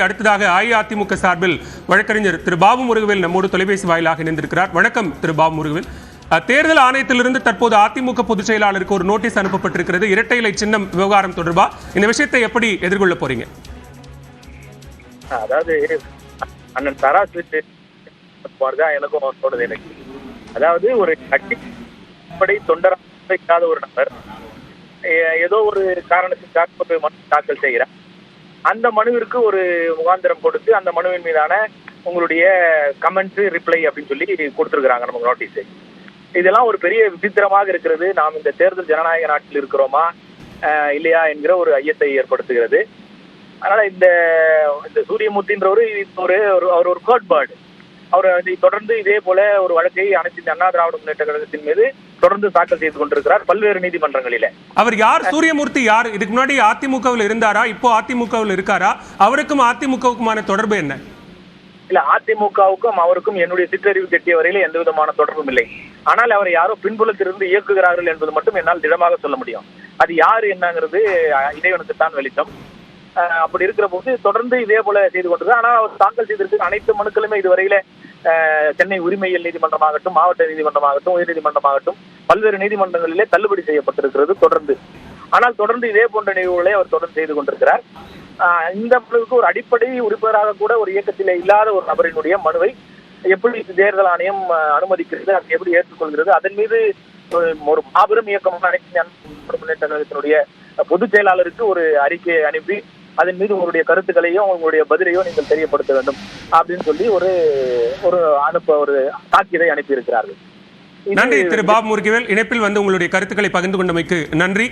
அடுத்ததாக அஇஅதிமுக சார்பில் வழக்கறிஞர் திரு பாபு முருகவேல் நம்மோடு தொலைபேசி வாயிலாக இணைந்திருக்கிறார். வணக்கம் திரு பாபு முருகவேல். தேர்தல் ஆணையத்திலிருந்து தற்போது அதிமுக பொதுச் செயலாளருக்கு ஒரு நோட்டீஸ் அனுப்பப்பட்டிருக்கிறது. இரட்டை இலை சின்னம் விவகாரம் தொடர்பா இந்த விஷயத்தை எப்படி எதிர்கொள்ள போறீங்க? அதாவது அண்ணன் தராசு எனக்கும் தோணுது. எனக்கு அதாவது ஒரு கட்சி தொண்டராக ஒரு நபர் ஏதோ ஒரு காரணத்துக்காக ஒரு மனு தாக்கல் செய்கிறார். அந்த மனுவிற்கு ஒரு முகாந்திரம் கொடுத்து அந்த மனுவின் மீதான உங்களுடைய கமெண்ட்ஸ் ரிப்ளை அப்படின்னு சொல்லி கொடுத்துருக்குறாங்க நமக்கு நோட்டீஸ். இதெல்லாம் ஒரு பெரிய விசித்திரமாக இருக்கிறது. நாம் இந்த தேர்தல் ஜனநாயக நாட்டில் இருக்கிறோமா இல்லையா என்கிற ஒரு ஐயத்தை ஏற்படுத்துகிறது. அதனால இந்த சூரியமூர்த்தின்றவர் அவர் ஒரு கோட் பேர்டு. அவர் தொடர்ந்து இதே போல ஒரு வழக்கை அனைத்து அண்ணா திராவிட முன்னேற்ற கழகத்தின் மீது தொடர்ந்து தாக்கல் செய்து கொண்டிருக்கிறார் பல்வேறு நீதிமன்றங்களில. அவர் யார்? சூரியமூர்த்தி யார்? இதுக்கு முன்னாடி அதிமுகவில் இருந்தாரா? இப்போ அதிமுகவில் இருக்காரா? அவருக்கும் அதிமுகவுக்குமான தொடர்பு என்ன? இல்ல, அதிமுகவுக்கும் அவருக்கும் என்னுடைய சிற்றறிவு கட்டிய வரையில எந்த விதமான தொடர்பும் இல்லை. ஆனால் அவரை யாரோ பின்புலத்திலிருந்து இயக்குகிறார்கள் என்பது மட்டும் என்னால் திடமாக சொல்ல முடியும். அது யாரு என்னங்கிறது இறைவனுக்குத்தான் வெளிச்சம். அப்படி இருக்கிற போது தொடர்ந்து இதே போல செய்து கொண்டது. ஆனால் அவர் தாக்கல் செய்திருக்கிற அனைத்து மனுக்களுமே இதுவரையில சென்னை உரிமையியல் நீதிமன்றமாகட்டும், மாவட்ட நீதிமன்றமாகட்டும், உயர்நீதிமன்றமாகட்டும் பல்வேறு நீதிமன்றங்களிலே தள்ளுபடி செய்யப்பட்டிருக்கிறது தொடர்ந்து. ஆனால் தொடர்ந்து இதே போன்ற நிகழ்வுகளை அவர் தொடர்ந்து செய்து கொண்டிருக்கிறார். இந்த மனுவுக்கு ஒரு அடிப்படை உறுப்பினராக கூட ஒரு இயக்கத்திலே இல்லாத ஒரு நபரினுடைய மனுவை எப்படி தேர்தல் ஆணையம் அனுமதிக்கிறது, அதை எப்படி ஏற்றுக்கொள்கிறது, அதன் மீது ஒரு மாபெரும் இயக்கமான அனைத்து முன்னேற்ற கழகத்தினுடைய பொதுச் செயலாளருக்கு ஒரு அறிக்கையை அனுப்பி அதன் மீது உங்களுடைய கருத்துக்களையும் உங்களுடைய பதிலையும் நீங்கள் தெரியப்படுத்த வேண்டும் அப்படின்னு சொல்லி ஒரு தாக்கீதை அனுப்பி இருக்கிறார்கள். நன்றி திரு பாபு முருகவேல். இணைப்பில் வந்து உங்களுடைய கருத்துக்களை பகிர்ந்து கொண்டமைக்கு நன்றி.